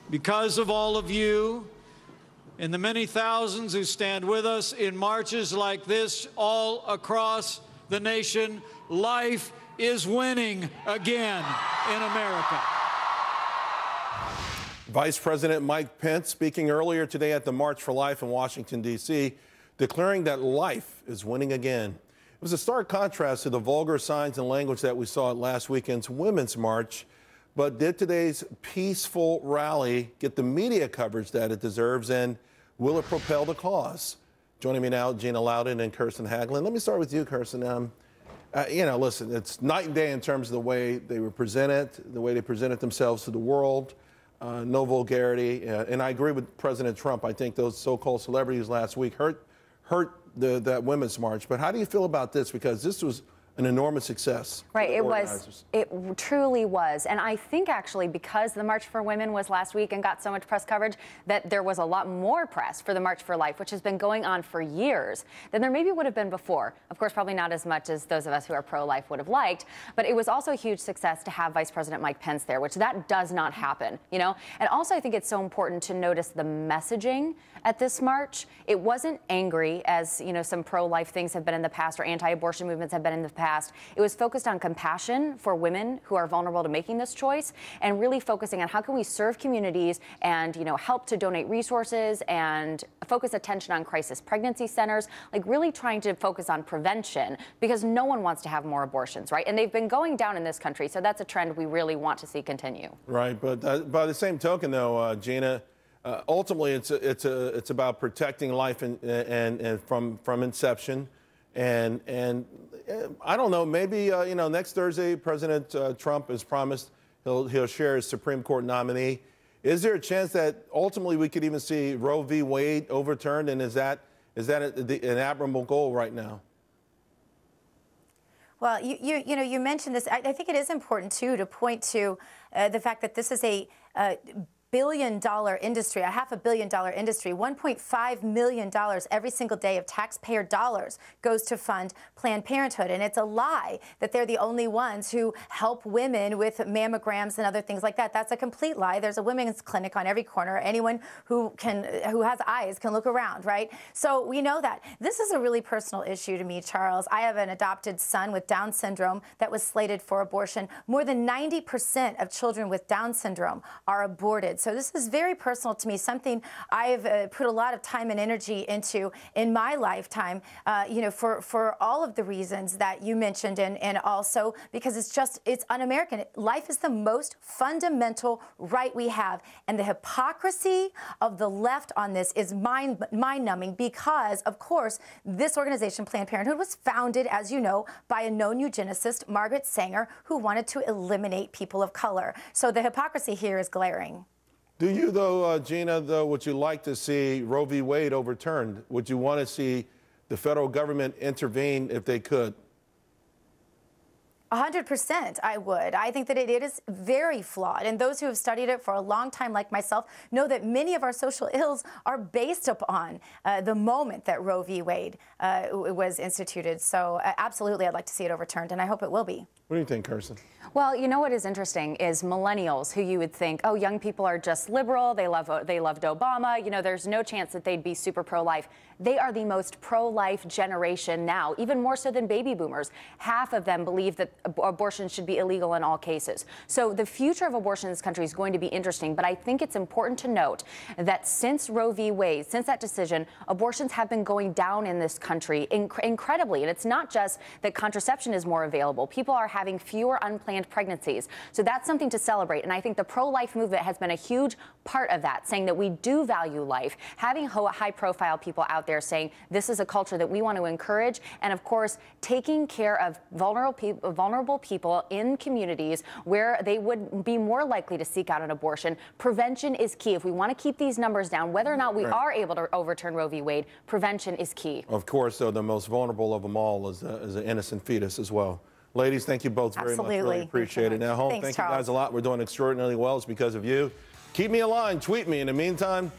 Because of all of you and the many thousands who stand with us in marches like this all across the nation, life is winning again in America. Vice President Mike Pence speaking earlier today at the March for Life in Washington, D.C., declaring that life is winning again. It was a stark contrast to the vulgar signs and language that we saw at last weekend's Women's March. But did today's peaceful rally get the media coverage that it deserves, and will it propel the cause? Joining me now, Gina Loudon and Kirsten Hagelin. Let me start with you, Kirsten. Listen, it's night and day in terms of the way they were presented, the way they presented themselves to the world. No vulgarity. And I agree with President Trump. I think those so-called celebrities last week hurt that Women's March. But how do you feel about this? Because this was an enormous success. Right, it truly was. And I think actually because the March for Women was last week and got so much press coverage, that there was a lot more press for the March for Life, which has been going on for years, than there maybe would have been before. Of course, probably not as much as those of us who are pro-life would have liked, but it was also a huge success to have Vice President Mike Pence there, which that does not happen, you know? And also I think it's so important to notice the messaging at this march. It wasn't angry, as you know, some pro-life things have been in the past, or anti-abortion movements have been in the past. It was focused on compassion for women who are vulnerable to making this choice, and really focusing on how can we serve communities and, you know, help to donate resources and focus attention on crisis pregnancy centers, like really trying to focus on prevention, because no one wants to have more abortions, right? And they've been going down in this country, so that's a trend we really want to see continue. Right, but by the same token, though, Gina, ultimately it's about protecting life and from inception. And I don't know, maybe, next Thursday, President Trump has promised he'll share his Supreme Court nominee. Is there a chance that ultimately we could even see Roe v. Wade overturned? And is that an admirable goal right now? Well, you mentioned this. I think it is important, too, to point to the fact that this is a billion-dollar industry, a $500 million industry. $1.5 million every single day of taxpayer dollars goes to fund Planned Parenthood. And it's a lie that they're the only ones who help women with mammograms and other things like that. That's a complete lie. There's a women's clinic on every corner. Anyone who has eyes can look around, right? So we know that. This is a really personal issue to me, Charles. I have an adopted son with Down syndrome that was slated for abortion. More than 90% of children with Down syndrome are aborted. So this is very personal to me, something I've put a lot of time and energy into in my lifetime, for all of the reasons that you mentioned, and also because it's un-American. Life is the most fundamental right we have, and the hypocrisy of the left on this is mind-numbing, because, of course, this organization, Planned Parenthood, was founded, as you know, by a known eugenicist, Margaret Sanger, who wanted to eliminate people of color. So the hypocrisy here is glaring. Do you, though, Gina, would you like to see Roe v. Wade overturned? Would you want to see the federal government intervene if they could? 100% I would. I think that it is very flawed. And those who have studied it for a long time, like myself, know that many of our social ills are based upon the moment that Roe v. Wade was instituted. So absolutely, I'd like to see it overturned, and I hope it will be. What do you think, Kirsten? Well, you know what is interesting is millennials, who you would think, oh, young people are just liberal, they loved Obama, you know, there's no chance that they'd be super pro-life. They are the most pro-life generation now, even more so than baby boomers. Half of them believe that abortion should be illegal in all cases. So the future of abortion in this country is going to be interesting, but I think it's important to note that since Roe v. Wade, since that decision, abortions have been going down in this country incredibly. And it's not just that contraception is more available. People are having fewer unplanned pregnancies. So that's something to celebrate. And I think the pro-life movement has been a huge part of that, saying that we do value life, having high-profile people out there saying this is a culture that we want to encourage, and of course, taking care of vulnerable people in communities where they would be more likely to seek out an abortion. Prevention is key. If we want to keep these numbers down, whether or not we are able to overturn Roe v. Wade, prevention is key. Of course, though, the most vulnerable of them all is an innocent fetus as well. Ladies, thank you both very much. Really appreciate it. Now, home, thank you guys a lot. We're doing extraordinarily well. It's because of you. Keep me aligned. Tweet me. In the meantime,